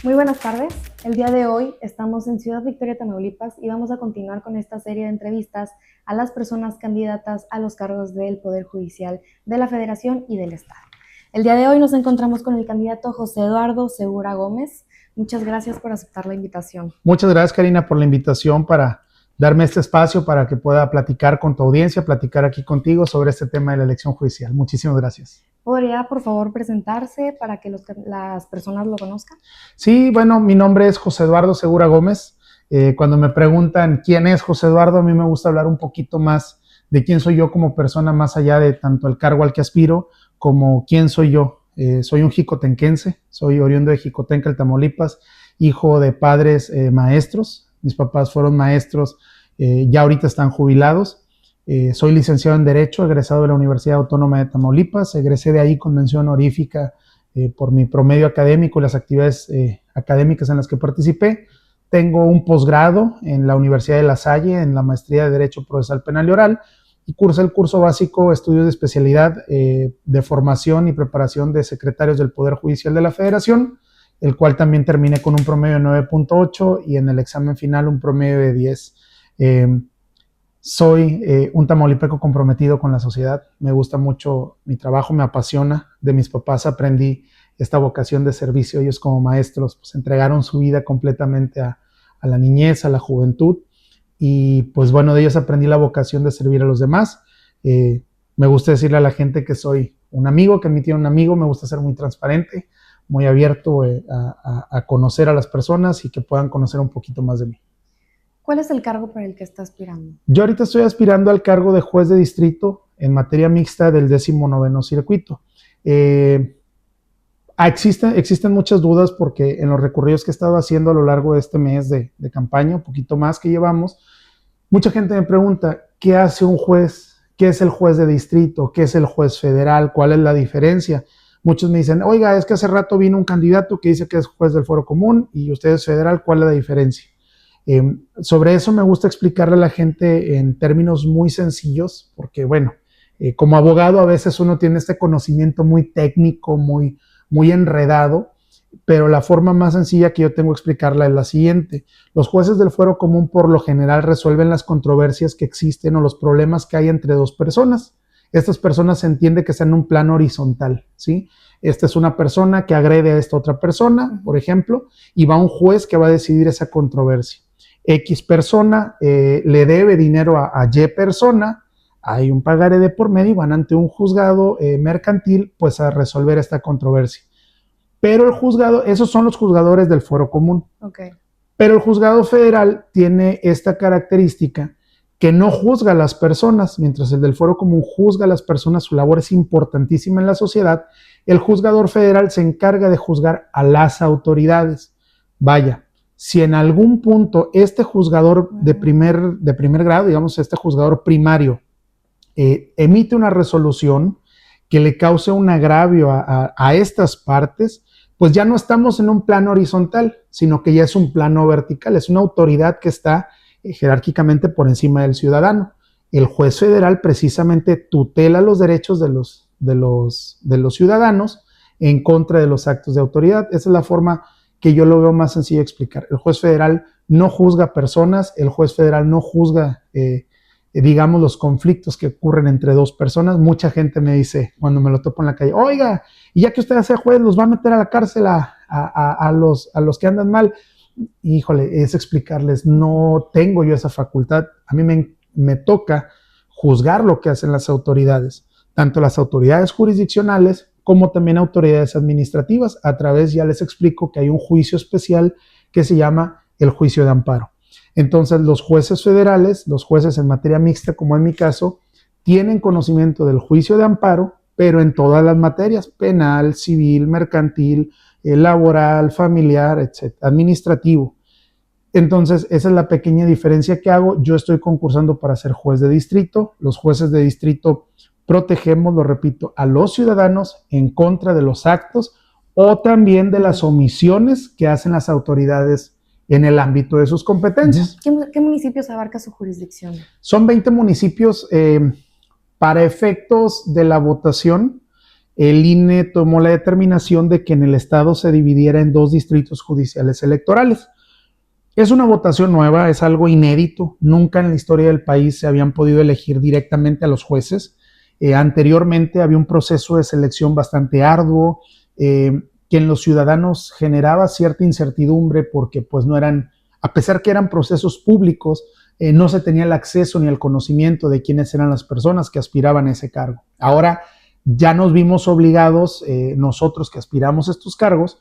Muy buenas tardes. El día de hoy estamos en Ciudad Victoria, Tamaulipas y vamos a continuar con esta serie de entrevistas a las personas candidatas a los cargos del Poder Judicial de la Federación y del Estado. El día de hoy nos encontramos con el candidato José Eduardo Segura Gómez. Muchas gracias por aceptar la invitación. Muchas gracias, Karina, por la invitación para darme este espacio para que pueda platicar con tu audiencia, platicar aquí contigo sobre este tema de la elección judicial. Muchísimas gracias. ¿Podría, por favor, presentarse para que las personas lo conozcan? Sí, bueno, mi nombre es José Eduardo Segura Gómez. Cuando me preguntan quién es José Eduardo, a mí me gusta hablar un poquito más de quién soy yo como persona, más allá de tanto el cargo al que aspiro, como quién soy yo. Soy un jicotenquense, soy oriundo de Jicotenca, Tamaulipas, hijo de padres maestros. Mis papás fueron maestros, ya ahorita están jubilados. Soy licenciado en Derecho, egresado de la Universidad Autónoma de Tamaulipas. Egresé de ahí con mención honorífica por mi promedio académico y las actividades académicas en las que participé. Tengo un posgrado en la Universidad de La Salle en la maestría de Derecho Procesal Penal y Oral y cursé el curso básico Estudios de Especialidad de Formación y Preparación de Secretarios del Poder Judicial de la Federación, el cual también terminé con un promedio de 9.8 y en el examen final un promedio de 10. Soy un tamaulipeco comprometido con la sociedad. Me gusta mucho mi trabajo, me apasiona. De mis papás aprendí esta vocación de servicio. Ellos como maestros pues entregaron su vida completamente a la niñez, a la juventud. Y pues bueno, de ellos aprendí la vocación de servir a los demás. Me gusta decirle a la gente que soy un amigo, que me tiene un amigo. Me gusta ser muy transparente, muy abierto a conocer a las personas y que puedan conocer un poquito más de mí. ¿Cuál es el cargo para el que está aspirando? Yo ahorita estoy aspirando al cargo de juez de distrito en materia mixta del 19º circuito. Existen muchas dudas porque en los recorridos que he estado haciendo a lo largo de este mes de campaña, un poquito más que llevamos, mucha gente me pregunta, ¿qué hace un juez? ¿Qué es el juez de distrito? ¿Qué es el juez federal? ¿Cuál es la diferencia? Muchos me dicen, oiga, es que hace rato vino un candidato que dice que es juez del Fuero Común y usted es federal, ¿cuál es la diferencia? Sobre eso me gusta explicarle a la gente en términos muy sencillos, porque bueno, como abogado a veces uno tiene este conocimiento muy técnico, muy enredado, pero la forma más sencilla que yo tengo que explicarla es la siguiente. Los jueces del fuero común por lo general resuelven las controversias que existen o los problemas que hay entre dos personas. Estas personas se entiende que están en un plano horizontal, ¿sí? Esta es una persona que agrede a esta otra persona, por ejemplo, y va un juez que va a decidir esa controversia. X persona le debe dinero a Y persona, hay un pagaré de por medio y van ante un juzgado mercantil pues a resolver esta controversia. Pero el juzgado, esos son los juzgadores del fuero común. Okay. Pero el juzgado federal tiene esta característica que no juzga a las personas, mientras el del fuero común juzga a las personas, su labor es importantísima en la sociedad. El juzgador federal se encarga de juzgar a las autoridades. Vaya, si en algún punto este juzgador de primer grado, digamos este juzgador primario, emite una resolución que le cause un agravio a estas partes, pues ya no estamos en un plano horizontal, sino que ya es un plano vertical, es una autoridad que está jerárquicamente por encima del ciudadano. El juez federal precisamente tutela los derechos de los ciudadanos en contra de los actos de autoridad. Esa es la forma que yo lo veo más sencillo de explicar. El juez federal no juzga personas, el juez federal no juzga, digamos, los conflictos que ocurren entre dos personas. Mucha gente me dice, cuando me lo topo en la calle, oiga, y ya que usted sea juez, los va a meter a la cárcel a los que andan mal. Híjole, es explicarles, no tengo yo esa facultad. A mí me toca juzgar lo que hacen las autoridades, tanto las autoridades jurisdiccionales como también autoridades administrativas. A través, ya les explico que hay un juicio especial que se llama el juicio de amparo. Entonces, los jueces federales, los jueces en materia mixta, como en mi caso, tienen conocimiento del juicio de amparo, pero en todas las materias, penal, civil, mercantil, laboral, familiar, etc., administrativo. Entonces, esa es la pequeña diferencia que hago. Yo estoy concursando para ser juez de distrito. Los jueces de distrito protegemos, lo repito, a los ciudadanos en contra de los actos o también de las omisiones que hacen las autoridades en el ámbito de sus competencias. ¿Qué municipios abarca su jurisdicción? Son 20 municipios para efectos de la votación. el INE tomó la determinación de que en el estado se dividiera en 2 distritos judiciales electorales. Es una votación nueva, es algo inédito. Nunca en la historia del país se habían podido elegir directamente a los jueces. Anteriormente había un proceso de selección bastante arduo, que en los ciudadanos generaba cierta incertidumbre porque pues no eran, a pesar que eran procesos públicos, no se tenía el acceso ni el conocimiento de quiénes eran las personas que aspiraban a ese cargo. Ahora ya nos vimos obligados, nosotros que aspiramos a estos cargos,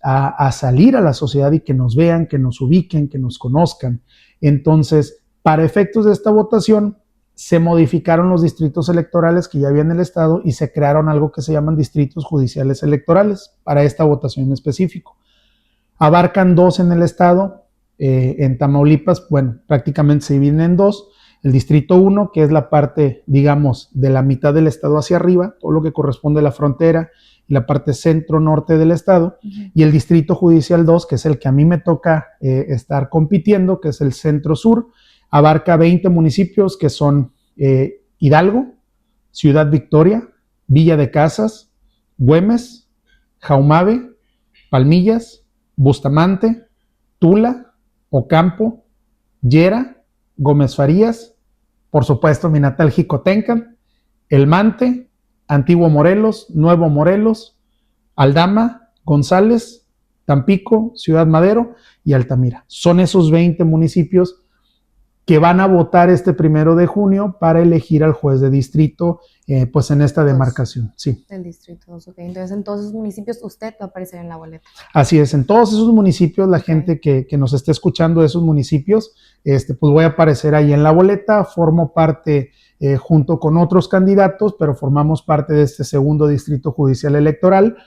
a salir a la sociedad y que nos vean, que nos ubiquen, que nos conozcan. Entonces, para efectos de esta votación, se modificaron los distritos electorales que ya había en el estado y se crearon algo que se llaman distritos judiciales electorales para esta votación en específico. Abarcan 2 en el estado. En Tamaulipas, bueno, prácticamente se dividen en 2. El distrito 1, que es la parte, digamos, de la mitad del estado hacia arriba, todo lo que corresponde a la frontera, y la parte centro-norte del estado, y el distrito judicial 2, que es el que a mí me toca estar compitiendo, que es el centro-sur, abarca 20 municipios que son Hidalgo, Ciudad Victoria, Villa de Casas, Güemes, Jaumabe, Palmillas, Bustamante, Tula, Ocampo, Yera, Gómez Farías, por supuesto mi natal Jicotenca, El Mante, Antiguo Morelos, Nuevo Morelos, Aldama, González, Tampico, Ciudad Madero y Altamira. Son esos 20 municipios que van a votar este 1 de junio para elegir al juez de distrito, pues en esta demarcación. Sí. Del distrito 2, ok. Entonces, en todos esos municipios usted va a aparecer en la boleta. Así es, en todos esos municipios, la gente que nos esté escuchando de esos municipios, pues voy a aparecer ahí en la boleta, formo parte junto con otros candidatos, pero formamos parte de este 2º distrito judicial electoral.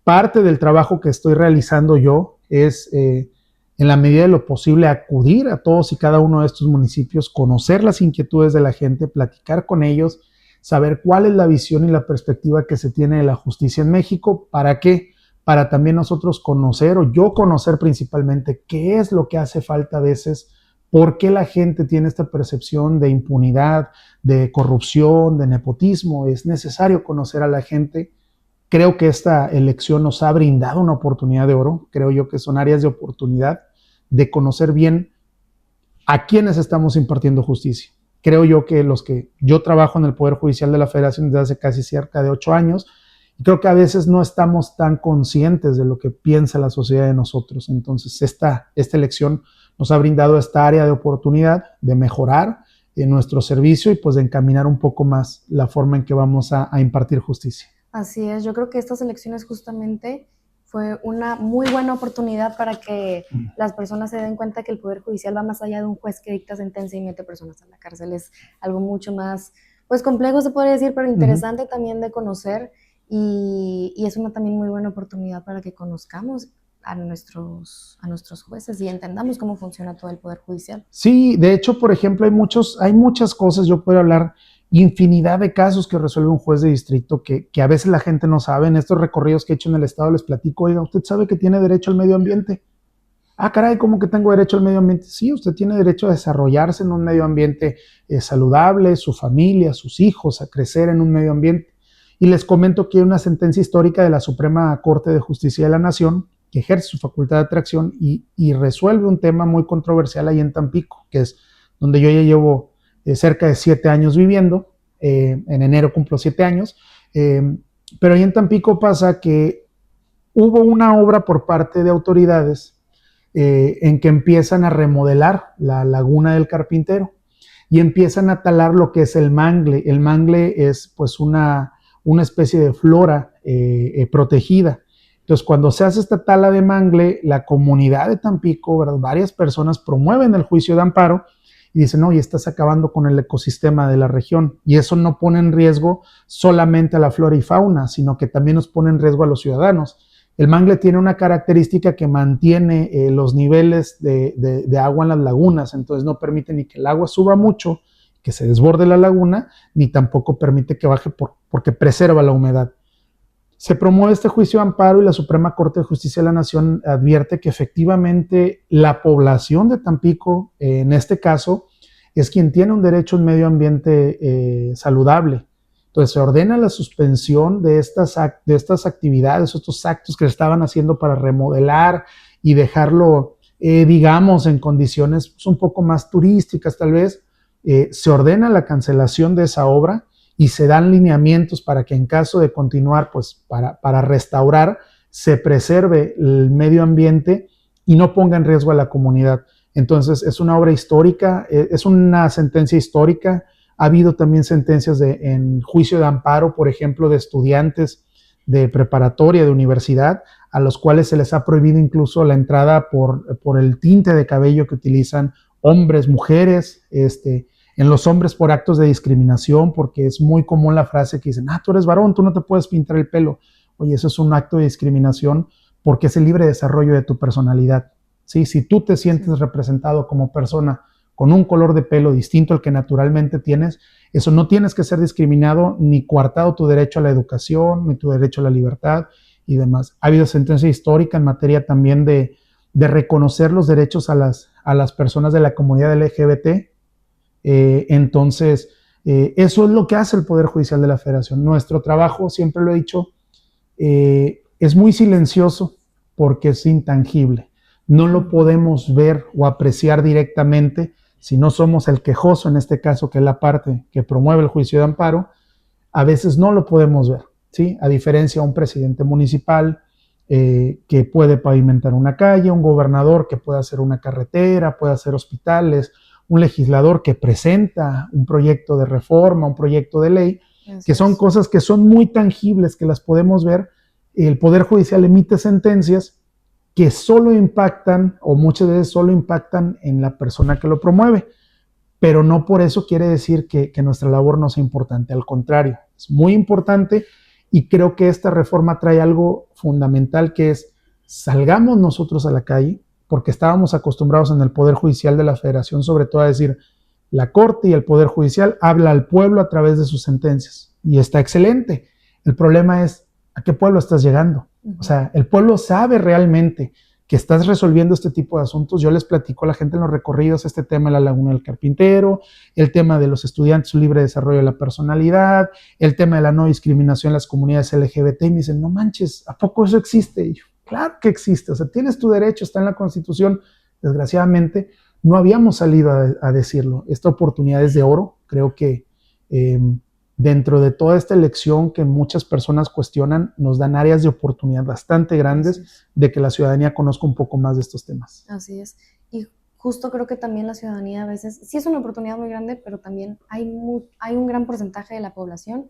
Parte del trabajo que estoy realizando yo es en la medida de lo posible, acudir a todos y cada uno de estos municipios, conocer las inquietudes de la gente, platicar con ellos, saber cuál es la visión y la perspectiva que se tiene de la justicia en México. ¿Para qué? Para también nosotros conocer, o yo conocer principalmente, qué es lo que hace falta a veces, por qué la gente tiene esta percepción de impunidad, de corrupción, de nepotismo. Es necesario conocer a la gente. Creo que esta elección nos ha brindado una oportunidad de oro. Creo yo que son áreas de oportunidad de conocer bien a quienes estamos impartiendo justicia. Creo yo que yo trabajo en el Poder Judicial de la Federación desde hace casi cerca de 8 años y creo que a veces no estamos tan conscientes de lo que piensa la sociedad de nosotros. Entonces, esta elección nos ha brindado esta área de oportunidad de mejorar nuestro servicio y pues de encaminar un poco más la forma en que vamos a impartir justicia. Así es, yo creo que estas elecciones justamente fue una muy buena oportunidad para que las personas se den cuenta que el Poder Judicial va más allá de un juez que dicta sentencia y mete personas en la cárcel. Es algo mucho más, pues complejo se podría decir, pero interesante también de conocer y es una también muy buena oportunidad para que conozcamos a nuestros jueces y entendamos cómo funciona todo el Poder Judicial. Sí, de hecho, por ejemplo, hay muchas cosas, yo puedo hablar infinidad de casos que resuelve un juez de distrito que a veces la gente no sabe. En estos recorridos que he hecho en el estado les platico, oiga, ¿usted sabe que tiene derecho al medio ambiente? Ah, caray, ¿cómo que tengo derecho al medio ambiente? Sí, usted tiene derecho a desarrollarse en un medio ambiente saludable, su familia, sus hijos, a crecer en un medio ambiente. Y les comento que hay una sentencia histórica de la Suprema Corte de Justicia de la Nación que ejerce su facultad de atracción y resuelve un tema muy controversial ahí en Tampico, que es donde yo ya llevo cerca de 7 años viviendo. En enero cumplo 7 años, pero ahí en Tampico pasa que hubo una obra por parte de autoridades en que empiezan a remodelar la laguna del Carpintero y empiezan a talar lo que es el mangle. El mangle es pues una especie de flora protegida. Entonces, cuando se hace esta tala de mangle, la comunidad de Tampico, ¿verdad?, varias personas promueven el juicio de amparo y dicen, oye, estás acabando con el ecosistema de la región. Y eso no pone en riesgo solamente a la flora y fauna, sino que también nos pone en riesgo a los ciudadanos. El mangle tiene una característica que mantiene los niveles de agua en las lagunas, entonces no permite ni que el agua suba mucho, que se desborde la laguna, ni tampoco permite que baje porque preserva la humedad. Se promueve este juicio de amparo y la Suprema Corte de Justicia de la Nación advierte que efectivamente la población de Tampico, en este caso, es quien tiene un derecho a un medio ambiente saludable. Entonces se ordena la suspensión de estas actividades, estos actos que se estaban haciendo para remodelar y dejarlo, digamos, en condiciones pues, un poco más turísticas tal vez. Se ordena la cancelación de esa obra y se dan lineamientos para que en caso de continuar, pues para restaurar, se preserve el medio ambiente y no ponga en riesgo a la comunidad. Entonces es una obra histórica, es una sentencia histórica. Ha habido también sentencias en juicio de amparo, por ejemplo, de estudiantes de preparatoria, de universidad, a los cuales se les ha prohibido incluso la entrada por el tinte de cabello que utilizan hombres, mujeres, en los hombres por actos de discriminación, porque es muy común la frase que dicen, tú eres varón, tú no te puedes pintar el pelo. Oye, eso es un acto de discriminación porque es el libre desarrollo de tu personalidad. ¿Sí? Si tú te sientes representado como persona con un color de pelo distinto al que naturalmente tienes, eso no tienes que ser discriminado ni coartado tu derecho a la educación, ni tu derecho a la libertad y demás. Ha habido sentencia histórica en materia también de reconocer los derechos a las personas de la comunidad LGBT. Entonces, eso es lo que hace el Poder Judicial de la Federación. Nuestro trabajo, siempre lo he dicho, es muy silencioso porque es intangible. No lo podemos ver o apreciar directamente si no somos el quejoso, en este caso, que es la parte que promueve el juicio de amparo. A veces no lo podemos ver, ¿sí? A diferencia de un presidente municipal que puede pavimentar una calle, un gobernador que puede hacer una carretera, puede hacer hospitales, un legislador que presenta un proyecto de reforma, un proyecto de ley, que son cosas que son muy tangibles, que las podemos ver. El Poder Judicial emite sentencias que solo impactan, o muchas veces solo impactan en la persona que lo promueve, pero no por eso quiere decir que nuestra labor no sea importante. Al contrario, es muy importante y creo que esta reforma trae algo fundamental, que es salgamos nosotros a la calle, porque estábamos acostumbrados en el Poder Judicial de la Federación, sobre todo a decir, la Corte y el Poder Judicial habla al pueblo a través de sus sentencias, y está excelente. El problema es, ¿a qué pueblo estás llegando? O sea, el pueblo sabe realmente que estás resolviendo este tipo de asuntos. Yo les platico a la gente en los recorridos este tema de la Laguna del Carpintero, el tema de los estudiantes, su libre desarrollo de la personalidad, el tema de la no discriminación en las comunidades LGBT, y me dicen, no manches, ¿a poco eso existe? Y yo, claro que existe, o sea, tienes tu derecho, está en la Constitución. Desgraciadamente, no habíamos salido a decirlo. Esta oportunidad es de oro. Creo que dentro de toda esta elección que muchas personas cuestionan, nos dan áreas de oportunidad bastante grandes de que la ciudadanía conozca un poco más de estos temas. Así es. Y justo creo que también la ciudadanía a veces, sí es una oportunidad muy grande, pero también hay un gran porcentaje de la población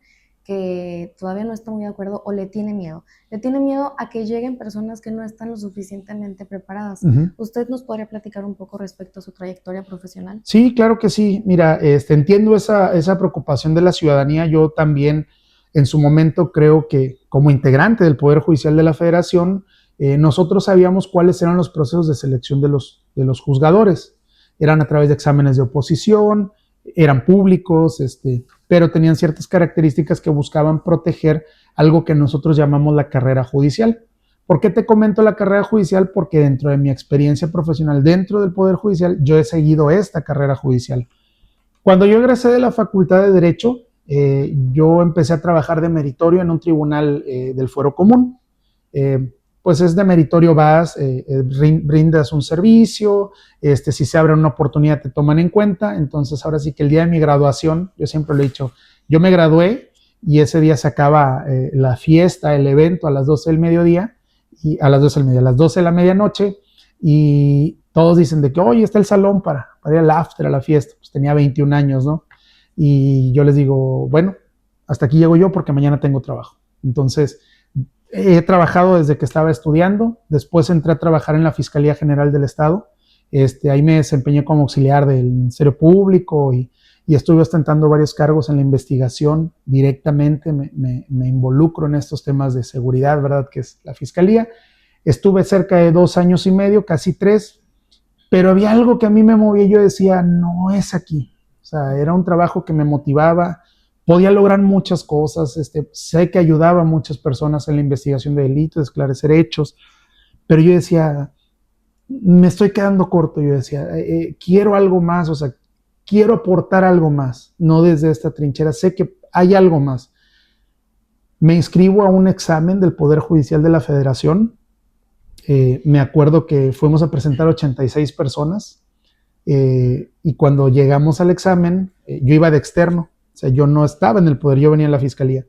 que todavía no está muy de acuerdo o le tiene miedo. Le tiene miedo a que lleguen personas que no están lo suficientemente preparadas. ¿Usted nos podría platicar un poco respecto a su trayectoria profesional? Sí, claro que sí. Mira, entiendo esa preocupación de la ciudadanía. Yo también en su momento creo que como integrante del Poder Judicial de la Federación, nosotros sabíamos cuáles eran los procesos de selección de los juzgadores. Eran a través de exámenes de oposición, eran públicos, pero tenían ciertas características que buscaban proteger algo que nosotros llamamos la carrera judicial. ¿Por qué te comento la carrera judicial? Porque dentro de mi experiencia profesional dentro del Poder Judicial, yo he seguido esta carrera judicial. Cuando yo egresé de la Facultad de Derecho, yo empecé a trabajar de meritorio en un tribunal del Fuero Común. Pues es de meritorio, vas, brindas un servicio, si se abre una oportunidad te toman en cuenta. Entonces ahora sí que el día de mi graduación, yo siempre lo he dicho, yo me gradué y ese día se acaba la fiesta, el evento a las 12 del mediodía, y a las 12 del mediodía, a las 12 de la medianoche, y todos dicen de que, oye, está el salón para ir al after, a la fiesta. Pues tenía 21 años, ¿no? Y yo les digo, bueno, hasta aquí llego yo porque mañana tengo trabajo. Entonces, he trabajado desde que estaba estudiando, después entré a trabajar en la Fiscalía General del Estado, ahí me desempeñé como auxiliar del Ministerio Público y estuve ostentando varios cargos en la investigación directamente, me involucro en estos temas de seguridad, ¿verdad? Que es la Fiscalía. Estuve cerca de 2 años y medio, casi 3, pero había algo que a mí me movía y yo decía, no es aquí. O sea, era un trabajo que me motivaba, podía lograr muchas cosas, sé que ayudaba a muchas personas en la investigación de delitos, esclarecer hechos, pero yo decía, me estoy quedando corto, yo decía, quiero algo más, o sea, quiero aportar algo más, no desde esta trinchera, sé que hay algo más. Me inscribo a un examen del Poder Judicial de la Federación. Me acuerdo que fuimos a presentar 86 personas y cuando llegamos al examen, yo iba de externo, o sea, yo no estaba en el Poder, yo venía en la Fiscalía.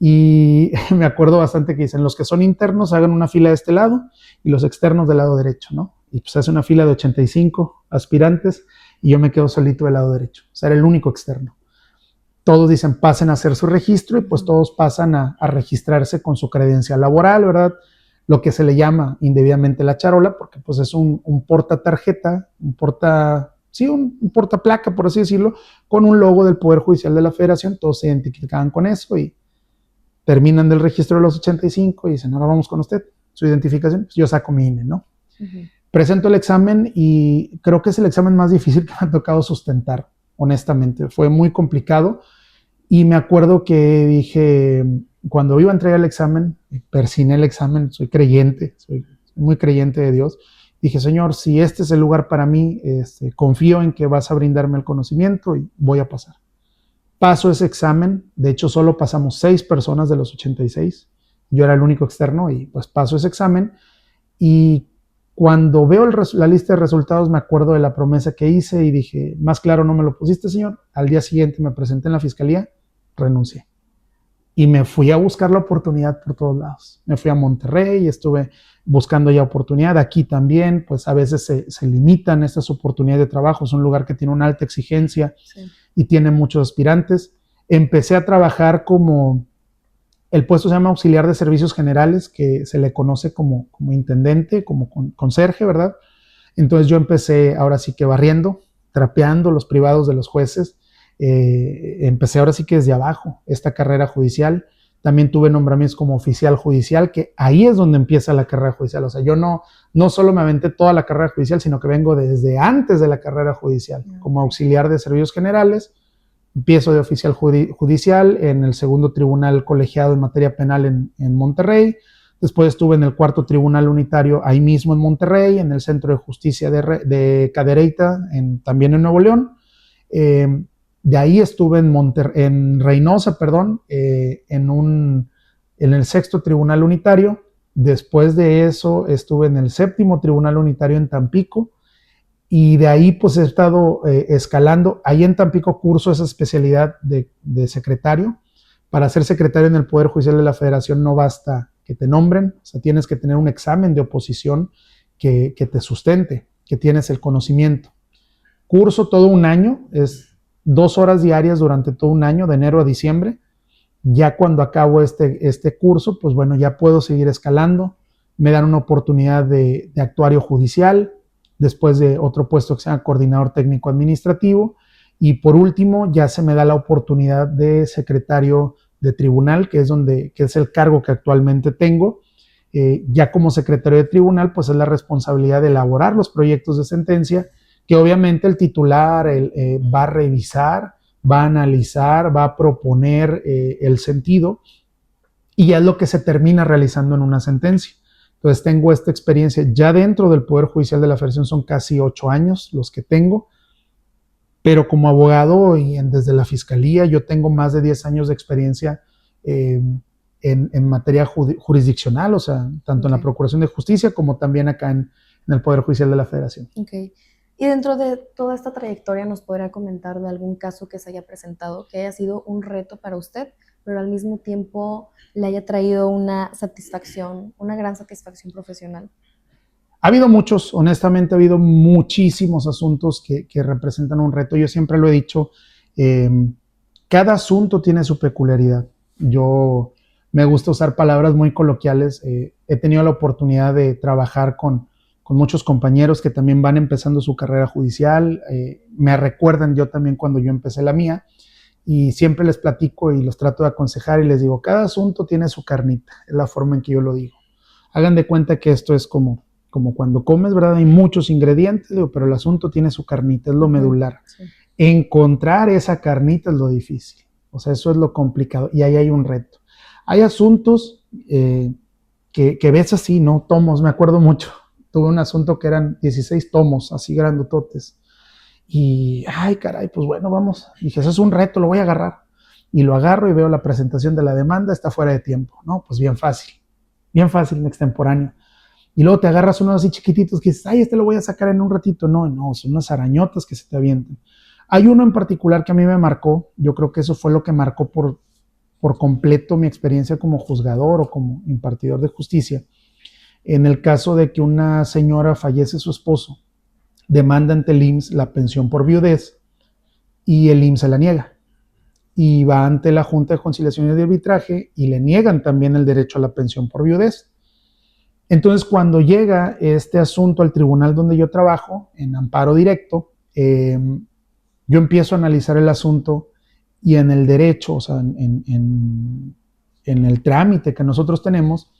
Y me acuerdo bastante que dicen, los que son internos hagan una fila de este lado y los externos del lado derecho, ¿no? Y pues hace una fila de 85 aspirantes y yo me quedo solito del lado derecho, o sea, era el único externo. Todos dicen pasen a hacer su registro y pues todos pasan a registrarse con su credencial laboral, ¿verdad? Lo que se le llama indebidamente la charola, porque pues es un porta tarjeta, un porta placa, por así decirlo, con un logo del Poder Judicial de la Federación. Todos se identificaban con eso y terminan del registro de los 85 y dicen, ahora vamos con usted, su identificación. Pues yo saco mi INE, ¿no? Presento el examen y creo que es el examen más difícil que me ha tocado sustentar, honestamente. Fue muy complicado. Y me acuerdo que dije, cuando iba a entregar el examen, persiné el examen, soy creyente, soy muy creyente de Dios. Dije, Señor, si este es el lugar para mí, confío en que vas a brindarme el conocimiento y voy a pasar. Paso ese examen, de hecho solo pasamos 6 personas de los 86. Yo era el único externo y pues paso ese examen. Y cuando veo la lista de resultados me acuerdo de la promesa que hice y dije, más claro no me lo pusiste, Señor. Al día siguiente me presenté en la Fiscalía, renuncié. Y me fui a buscar la oportunidad por todos lados. Me fui a Monterrey, estuve buscando ya oportunidad. Aquí también, pues a veces se limitan estas oportunidades de trabajo. Es un lugar que tiene una alta exigencia y tiene muchos aspirantes. Empecé a trabajar el puesto se llama auxiliar de servicios generales, que se le conoce como intendente, como conserje, ¿verdad? Entonces yo empecé ahora sí que barriendo, trapeando los privados de los jueces. Empecé ahora sí que desde abajo esta carrera judicial. También tuve nombramientos como oficial judicial, que ahí es donde empieza la carrera judicial. O sea, yo no solo me aventé toda la carrera judicial, sino que vengo desde antes de la carrera judicial, como auxiliar de servicios generales. Empiezo de oficial judicial en el segundo tribunal colegiado en materia penal en Monterrey. Después estuve en el cuarto tribunal unitario ahí mismo en Monterrey, en el Centro de Justicia de Cadereyta, también en Nuevo León. De ahí estuve en Reynosa, en el sexto tribunal unitario. Después de eso estuve en el séptimo tribunal unitario en Tampico. Y de ahí pues he estado escalando. Ahí en Tampico curso esa especialidad de secretario. Para ser secretario en el Poder Judicial de la Federación no basta que te nombren, o sea, tienes que tener un examen de oposición que te sustente, que tienes el conocimiento. Curso todo un año, es 2 horas diarias durante todo un año, de enero a diciembre. Ya cuando acabo este curso, pues bueno, ya puedo seguir escalando. Me dan una oportunidad de actuario judicial, después de otro puesto que se llama coordinador técnico administrativo, y por último ya se me da la oportunidad de secretario de tribunal, que es el cargo que actualmente tengo. Ya como secretario de tribunal, pues es la responsabilidad de elaborar los proyectos de sentencia, que obviamente el titular va a revisar, va a analizar, va a proponer el sentido, y ya es lo que se termina realizando en una sentencia. Entonces tengo esta experiencia ya dentro del Poder Judicial de la Federación, son casi 8 años los que tengo, pero como abogado y desde la Fiscalía yo tengo más de 10 años de experiencia en materia jurisdiccional, o sea, tanto en la Procuración de Justicia como también acá en el Poder Judicial de la Federación. Okay. Y dentro de toda esta trayectoria, ¿nos podrá comentar de algún caso que se haya presentado que haya sido un reto para usted, pero al mismo tiempo le haya traído una satisfacción, una gran satisfacción profesional? Ha habido muchos, honestamente, ha habido muchísimos asuntos que representan un reto. Yo siempre lo he dicho, cada asunto tiene su peculiaridad. Yo me gusta usar palabras muy coloquiales. He tenido la oportunidad de trabajar con muchos compañeros que también van empezando su carrera judicial. Me recuerdan yo también cuando yo empecé la mía, y siempre les platico y los trato de aconsejar y les digo, cada asunto tiene su carnita, es la forma en que yo lo digo. Hagan de cuenta que esto es como cuando comes, ¿verdad? Hay muchos ingredientes, digo, pero el asunto tiene su carnita, es lo medular. Sí. Encontrar esa carnita es lo difícil, o sea, eso es lo complicado, y ahí hay un reto. Hay asuntos que ves así, ¿no? Tomos, me acuerdo mucho. Tuve un asunto que eran 16 tomos, así grandototes. Y, ay, caray, pues bueno, vamos. Dije, eso es un reto, lo voy a agarrar. y lo agarro y veo la presentación de la demanda, está fuera de tiempo, ¿no? Pues bien fácil, extemporáneo. Y luego te agarras unos así chiquititos que dices, ay, este lo voy a sacar en un ratito. No, son unas arañotas que se te avientan. Hay uno en particular que a mí me marcó, yo creo que eso fue lo que marcó por completo mi experiencia como juzgador o como impartidor de justicia. En el caso de que una señora fallece su esposo, demanda ante el IMSS la pensión por viudez y el IMSS se la niega. Y va ante la Junta de Conciliación y de Arbitraje y le niegan también el derecho a la pensión por viudez. Entonces, cuando llega este asunto al tribunal donde yo trabajo, en amparo directo, yo empiezo a analizar el asunto y en el derecho, o sea, en el trámite que nosotros tenemos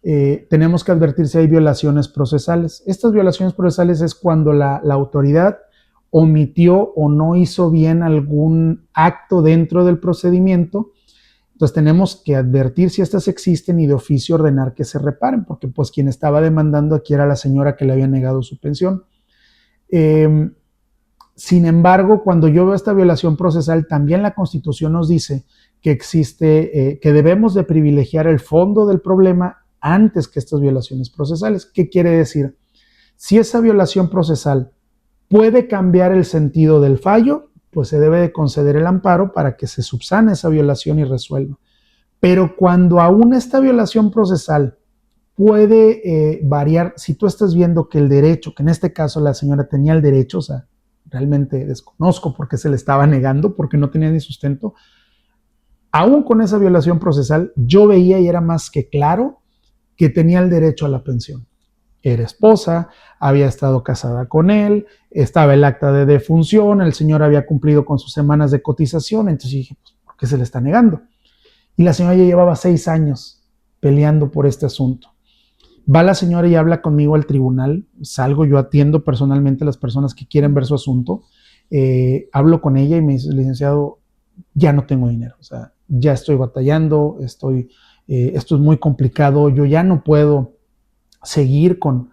que advertir si hay violaciones procesales. Estas violaciones procesales es cuando la autoridad omitió o no hizo bien algún acto dentro del procedimiento. Entonces tenemos que advertir si estas existen y de oficio ordenar que se reparen, porque pues quien estaba demandando aquí era la señora que le había negado su pensión. Sin embargo, cuando yo veo esta violación procesal, también la Constitución nos dice que existe, que debemos de privilegiar el fondo del problema antes que estas violaciones procesales. ¿Qué quiere decir? Si esa violación procesal puede cambiar el sentido del fallo, pues se debe de conceder el amparo para que se subsane esa violación y resuelva. Pero cuando aún esta violación procesal puede variar, si tú estás viendo que el derecho, que en este caso la señora tenía el derecho, o sea, realmente desconozco por qué se le estaba negando, porque no tenía ni sustento, aún con esa violación procesal, yo veía y era más que claro que tenía el derecho a la pensión. Era esposa, había estado casada con él, estaba el acta de defunción, el señor había cumplido con sus semanas de cotización, entonces dije, pues, ¿por qué se le está negando? Y la señora ya llevaba 6 años peleando por este asunto. Va la señora y habla conmigo al tribunal, salgo, yo atiendo personalmente a las personas que quieren ver su asunto, hablo con ella y me dice, licenciado, ya no tengo dinero, o sea, ya estoy batallando, esto es muy complicado, yo ya no puedo seguir con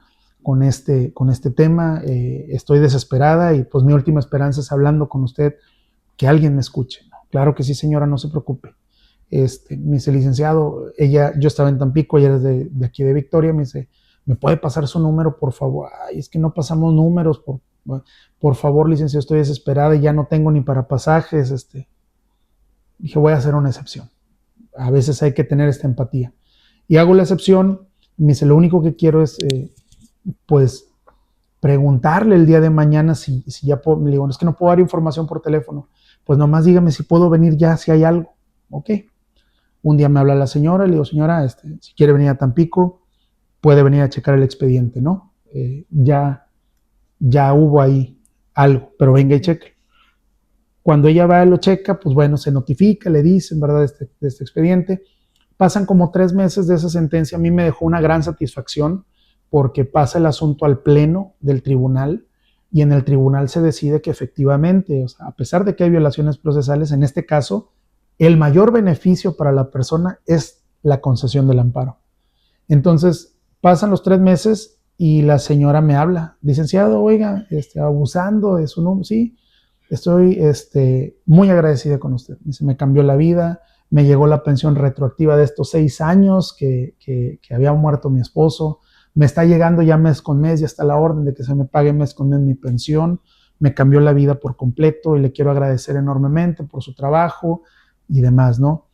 este tema, estoy desesperada y pues mi última esperanza es hablando con usted, que alguien me escuche. ¿No? Claro que sí, señora, no se preocupe. Me dice, licenciado, yo estaba en Tampico, ella es de aquí de Victoria, me dice, ¿me puede pasar su número, por favor? Ay, es que no pasamos números, por favor, licenciado, estoy desesperada y ya no tengo ni para pasajes. Dije, voy a hacer una excepción. A veces hay que tener esta empatía. Y hago la excepción. Me dice, lo único que quiero es, pues, preguntarle el día de mañana si ya puedo. Le digo, es que no puedo dar información por teléfono. Pues nomás dígame si puedo venir ya, si hay algo. Ok. Un día me habla la señora, le digo, señora, si quiere venir a Tampico, puede venir a checar el expediente, ¿no? Ya hubo ahí algo, pero venga y cheque. Cuando ella va y lo checa, pues bueno, se notifica, le dicen, ¿verdad?, de este expediente. Pasan como 3 meses de esa sentencia. A mí me dejó una gran satisfacción porque pasa el asunto al pleno del tribunal y en el tribunal se decide que efectivamente, o sea, a pesar de que hay violaciones procesales, en este caso, el mayor beneficio para la persona es la concesión del amparo. Entonces, pasan los 3 meses y la señora me habla, licenciado, oiga, abusando de su número, sí, estoy muy agradecida con usted. Dice, me cambió la vida, me llegó la pensión retroactiva de estos 6 años que había muerto mi esposo, me está llegando ya mes con mes, ya está la orden de que se me pague mes con mes mi pensión, me cambió la vida por completo y le quiero agradecer enormemente por su trabajo y demás, ¿no?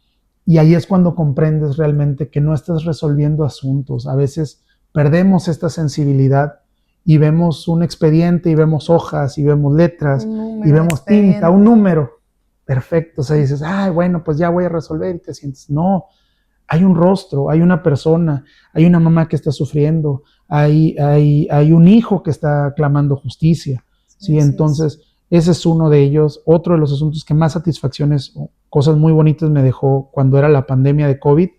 Y ahí es cuando comprendes realmente que no estás resolviendo asuntos. A veces perdemos esta sensibilidad y vemos un expediente y vemos hojas y vemos letras y vemos tinta, un número. Perfecto, o sea, dices, ay, bueno, pues ya voy a resolver y te sientes, no, hay un rostro, hay una persona, hay una mamá que está sufriendo, hay un hijo que está clamando justicia, ¿sí? Entonces, ese es uno de ellos. Otro de los asuntos que más satisfacciones, cosas muy bonitas me dejó cuando era la pandemia de COVID,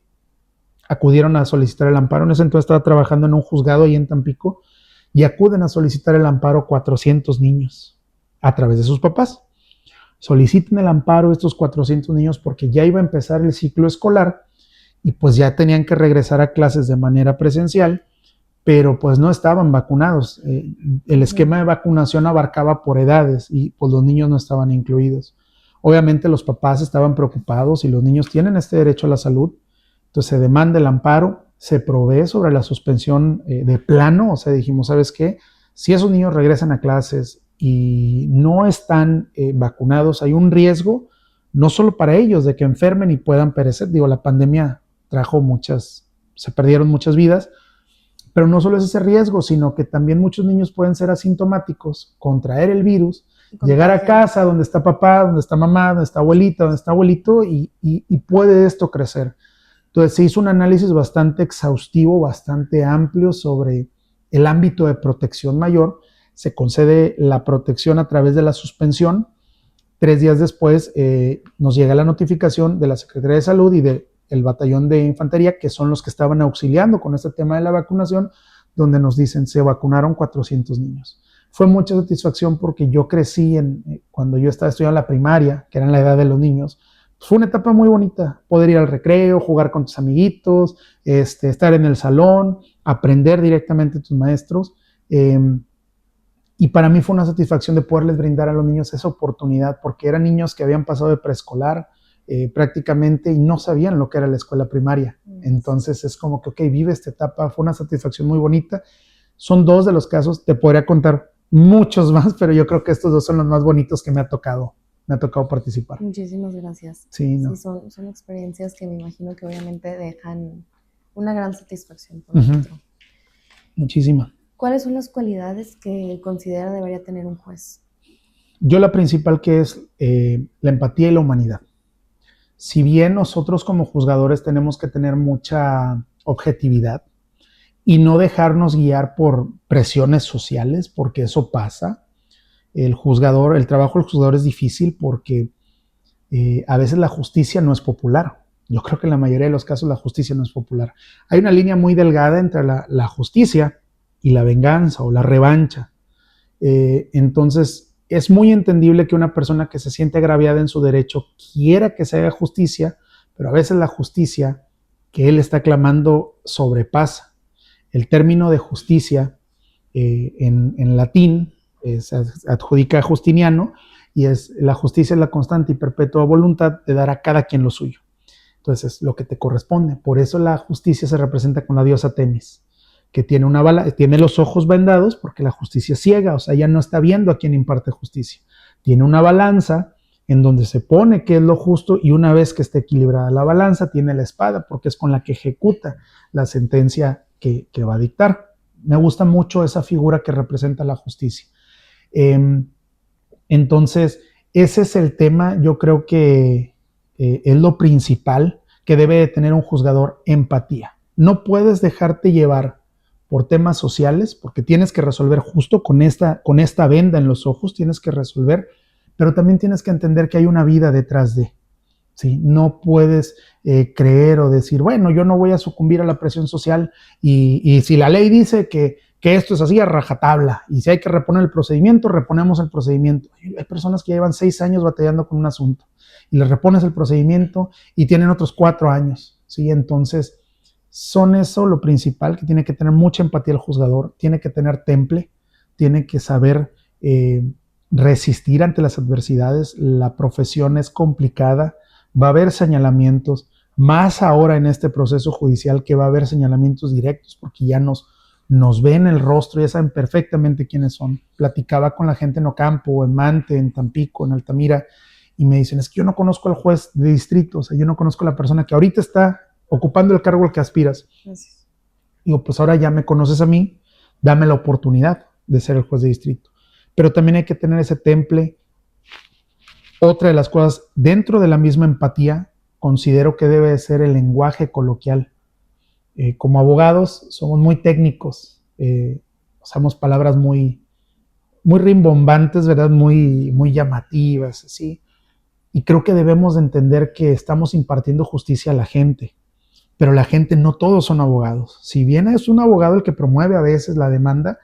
acudieron a solicitar el amparo. En ese entonces estaba trabajando en un juzgado ahí en Tampico y acuden a solicitar el amparo 400 niños a través de sus papás. Soliciten el amparo estos 400 niños porque ya iba a empezar el ciclo escolar y pues ya tenían que regresar a clases de manera presencial, pero pues no estaban vacunados. El esquema de vacunación abarcaba por edades y pues los niños no estaban incluidos. Obviamente los papás estaban preocupados y los niños tienen este derecho a la salud. Entonces se demanda el amparo, se provee sobre la suspensión de plano, o sea, dijimos, ¿sabes qué? Si esos niños regresan a clases y no están vacunados, hay un riesgo, no solo para ellos, de que enfermen y puedan perecer. Digo, la pandemia trajo se perdieron muchas vidas, pero no solo es ese riesgo, sino que también muchos niños pueden ser asintomáticos, contraer el virus, llegar a casa donde está papá, donde está mamá, donde está abuelita, donde está abuelito y puede esto crecer. Entonces se hizo un análisis bastante exhaustivo, bastante amplio sobre el ámbito de protección mayor. Se concede la protección a través de la suspensión. 3 días después nos llega la notificación de la Secretaría de Salud y del Batallón de Infantería, que son los que estaban auxiliando con este tema de la vacunación, donde nos dicen se vacunaron 400 niños. Fue mucha satisfacción porque yo crecí cuando yo estaba estudiando la primaria, que era en la edad de los niños. Fue una etapa muy bonita, poder ir al recreo, jugar con tus amiguitos, estar en el salón, aprender directamente de tus maestros. Y para mí fue una satisfacción de poderles brindar a los niños esa oportunidad, porque eran niños que habían pasado de preescolar prácticamente y no sabían lo que era la escuela primaria. Entonces es como que, ok, vive esta etapa, fue una satisfacción muy bonita. Son 2 de los casos, te podría contar muchos más, pero yo creo que estos 2 son los más bonitos que me ha tocado participar. Muchísimas gracias. Sí, no. Sí, son experiencias que me imagino que obviamente dejan una gran satisfacción por dentro. Muchísima. ¿Cuáles son las cualidades que considera debería tener un juez? Yo la principal que es la empatía y la humanidad. Si bien nosotros como juzgadores tenemos que tener mucha objetividad y no dejarnos guiar por presiones sociales, porque eso pasa. El trabajo del juzgador es difícil porque a veces la justicia no es popular. Yo creo que en la mayoría de los casos la justicia no es popular. Hay una línea muy delgada entre la justicia y la venganza o la revancha. Entonces, es muy entendible que una persona que se siente agraviada en su derecho quiera que se haga justicia, pero a veces la justicia que él está clamando sobrepasa. El término de justicia en latín se adjudica a Justiniano y la justicia es la constante y perpetua voluntad de dar a cada quien lo suyo. Entonces, es lo que te corresponde. Por eso la justicia se representa con la diosa Temis, que tiene los ojos vendados porque la justicia es ciega, o sea, ella no está viendo a quién imparte justicia. Tiene una balanza en donde se pone qué es lo justo y una vez que esté equilibrada la balanza, tiene la espada porque es con la que ejecuta la sentencia que va a dictar. Me gusta mucho esa figura que representa la justicia. Entonces, ese es el tema, yo creo que es lo principal que debe de tener un juzgador: empatía. No puedes dejarte llevar por temas sociales, porque tienes que resolver justo con esta venda en los ojos, tienes que resolver, pero también tienes que entender que hay una vida detrás de. ¿Sí? No puedes creer o decir, bueno, yo no voy a sucumbir a la presión social y si la ley dice que esto es así a rajatabla y si hay que reponer el procedimiento, reponemos el procedimiento. Hay personas que llevan 6 años batallando con un asunto y les repones el procedimiento y tienen otros 4 años. ¿Sí? Entonces, son eso lo principal, que tiene que tener mucha empatía el juzgador, tiene que tener temple, tiene que saber resistir ante las adversidades. La profesión es complicada, va a haber señalamientos, más ahora en este proceso judicial que va a haber señalamientos directos porque ya nos ven el rostro, ya saben perfectamente quiénes son. Platicaba con la gente en Ocampo, en Mante, en Tampico, en Altamira, y me dicen, es que yo no conozco al juez de distrito, o sea, yo no conozco a la persona que ahorita está ocupando el cargo al que aspiras. Gracias. Digo, pues ahora ya me conoces a mí, dame la oportunidad de ser el juez de distrito. Pero también hay que tener ese temple. Otra de las cosas, dentro de la misma empatía, considero que debe ser el lenguaje coloquial. Como abogados somos muy técnicos, usamos palabras muy rimbombantes, ¿verdad? Muy llamativas, ¿sí? Y creo que debemos de entender que estamos impartiendo justicia a la gente, pero la gente no todos son abogados. Si bien es un abogado el que promueve a veces la demanda,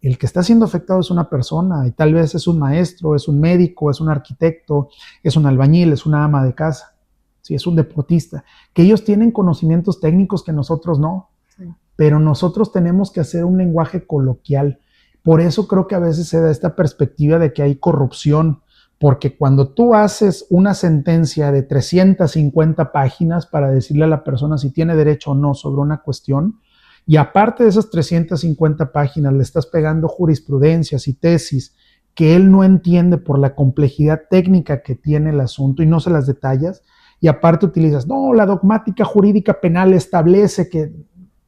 el que está siendo afectado es una persona, y tal vez es un maestro, es un médico, es un arquitecto, es un albañil, es una ama de casa, ¿sí? Es un deportista, que ellos tienen conocimientos técnicos que nosotros no, sí. Pero nosotros tenemos que hacer un lenguaje coloquial. Por eso creo que a veces se da esta perspectiva de que hay corrupción, porque cuando tú haces una sentencia de 350 páginas para decirle a la persona si tiene derecho o no sobre una cuestión, y aparte de esas 350 páginas le estás pegando jurisprudencias y tesis que él no entiende por la complejidad técnica que tiene el asunto y no se las detallas, y aparte utilizas, no, la dogmática jurídica penal establece que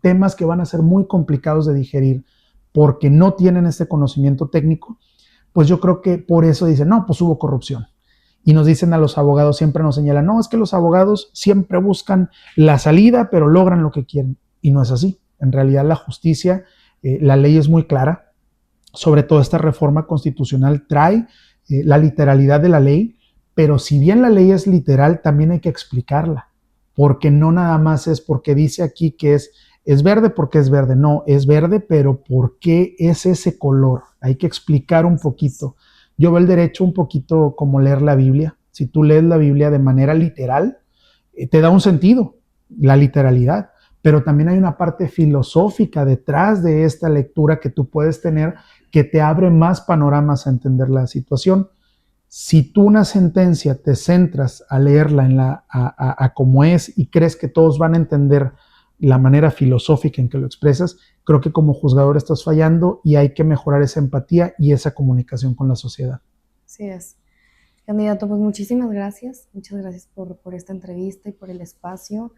temas que van a ser muy complicados de digerir porque no tienen este conocimiento técnico, pues yo creo que por eso dicen, no, pues hubo corrupción. Y nos dicen a los abogados, siempre nos señalan, no, es que los abogados siempre buscan la salida, pero logran lo que quieren. Y no es así. En realidad la justicia, la ley es muy clara. Sobre todo esta reforma constitucional trae la literalidad de la ley, pero si bien la ley es literal, también hay que explicarla, porque no nada más es porque dice aquí que es verde porque es verde. No, es verde, pero ¿por qué es ese color? Hay que explicar un poquito. Yo veo el derecho un poquito como leer la Biblia. Si tú lees la Biblia de manera literal, te da un sentido, la literalidad. Pero también hay una parte filosófica detrás de esta lectura que tú puedes tener que te abre más panoramas a entender la situación. Si tú una sentencia te centras a leerla a cómo es y crees que todos van a entender la manera filosófica en que lo expresas, creo que como juzgador estás fallando y hay que mejorar esa empatía y esa comunicación con la sociedad. Así es. Candidato, pues muchísimas gracias. Muchas gracias por esta entrevista y por el espacio,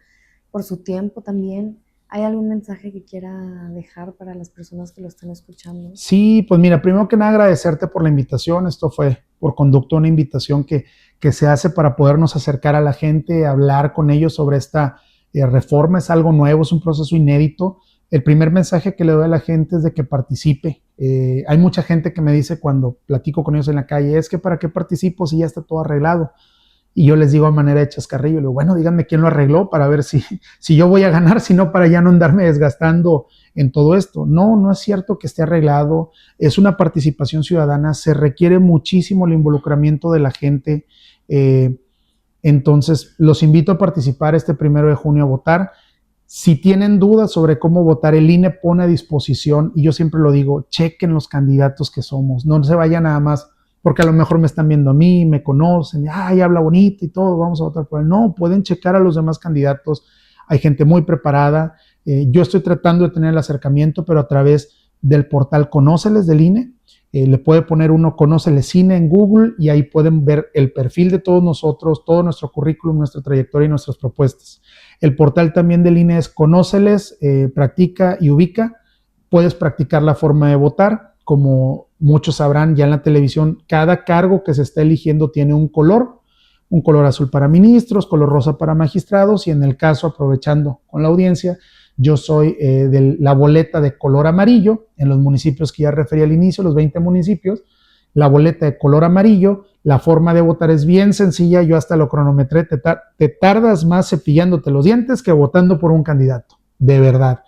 por su tiempo también. ¿Hay algún mensaje que quiera dejar para las personas que lo están escuchando? Sí, pues mira, primero que nada agradecerte por la invitación. Esto fue por conducto una invitación que se hace para podernos acercar a la gente, hablar con ellos sobre esta reforma. Es algo nuevo, es un proceso inédito. El primer mensaje que le doy a la gente es de que participe. Hay mucha gente que me dice cuando platico con ellos en la calle, es que ¿para qué participo si ya está todo arreglado? Y yo les digo a manera de chascarrillo, le digo, bueno, díganme quién lo arregló para ver si yo voy a ganar, si no, para ya no andarme desgastando en todo esto. No, no es cierto que esté arreglado, es una participación ciudadana, se requiere muchísimo el involucramiento de la gente. Entonces, los invito a participar este 1 de junio a votar. Si tienen dudas sobre cómo votar, el INE pone a disposición, y yo siempre lo digo, chequen los candidatos que somos, no se vayan nada más porque a lo mejor me están viendo a mí, me conocen, ay, habla bonito y todo, vamos a votar por él. No, pueden checar a los demás candidatos, hay gente muy preparada. Yo estoy tratando de tener el acercamiento, pero a través del portal Conóceles del INE, le puede poner uno Conóceles INE en Google y ahí pueden ver el perfil de todos nosotros, todo nuestro currículum, nuestra trayectoria y nuestras propuestas. El portal también del INE es Conóceles, practica y ubica. Puedes practicar la forma de votar. Como muchos sabrán, ya en la televisión, cada cargo que se está eligiendo tiene un color azul para ministros, color rosa para magistrados, y en el caso, aprovechando con la audiencia, yo soy de la boleta de color amarillo, en los municipios que ya referí al inicio, los 20 municipios, la boleta de color amarillo. La forma de votar es bien sencilla, yo hasta lo cronometré, te tardas más cepillándote los dientes que votando por un candidato, de verdad.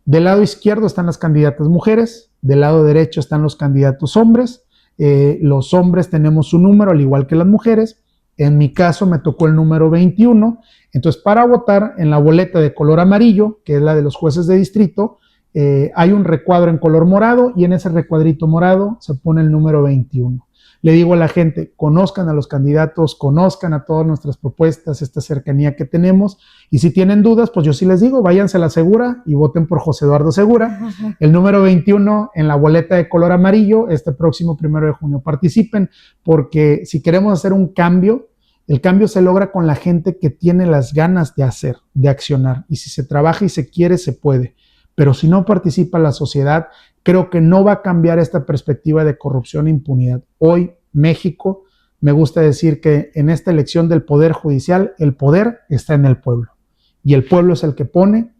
Del lado izquierdo están las candidatas mujeres, del lado derecho están los candidatos hombres. Los hombres tenemos un número, al igual que las mujeres. En mi caso me tocó el número 21. Entonces, para votar en la boleta de color amarillo, que es la de los jueces de distrito, hay un recuadro en color morado y en ese recuadrito morado se pone el número 21. Le digo a la gente, conozcan a los candidatos, conozcan a todas nuestras propuestas, esta cercanía que tenemos, y si tienen dudas, pues yo sí les digo, váyanse a la Segura y voten por José Eduardo Segura. El número 21 en la boleta de color amarillo, este próximo 1 de junio. Participen, porque si queremos hacer un cambio, el cambio se logra con la gente que tiene las ganas de hacer, de accionar, y si se trabaja y se quiere, se puede. Pero si no participa la sociedad, creo que no va a cambiar esta perspectiva de corrupción e impunidad. Hoy, México, me gusta decir que en esta elección del Poder Judicial, el poder está en el pueblo. Y el pueblo es el que pone,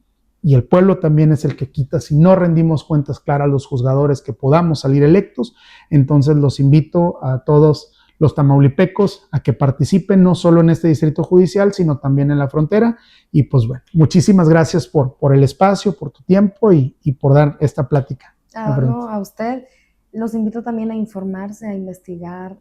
y el pueblo también es el que quita. Si no rendimos cuentas claras a los juzgadores que podamos salir electos, entonces los invito a todos los tamaulipecos a que participen no solo en este distrito judicial, sino también en la frontera. Y pues bueno, muchísimas gracias por el espacio, por tu tiempo y por dar esta plática. No, a usted. Los invito también a informarse, a investigar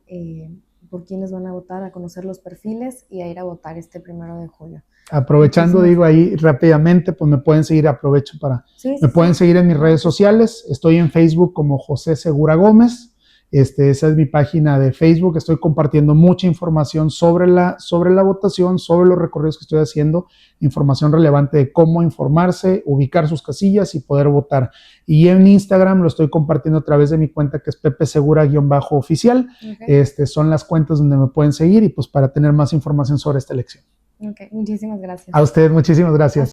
por quiénes van a votar, a conocer los perfiles y a ir a votar este 1 de julio. Aprovechando, digo ahí rápidamente, pues me pueden seguir, aprovecho para... me pueden seguir en mis redes sociales. Estoy en Facebook como José Segura Gómez. Esa es mi página de Facebook. Estoy compartiendo mucha información sobre la votación, sobre los recorridos que estoy haciendo, información relevante de cómo informarse, ubicar sus casillas y poder votar. Y en Instagram lo estoy compartiendo a través de mi cuenta, que es Pepe Segura-oficial. Okay. Son las cuentas donde me pueden seguir y pues para tener más información sobre esta elección. Ok, muchísimas gracias. A ustedes, muchísimas gracias.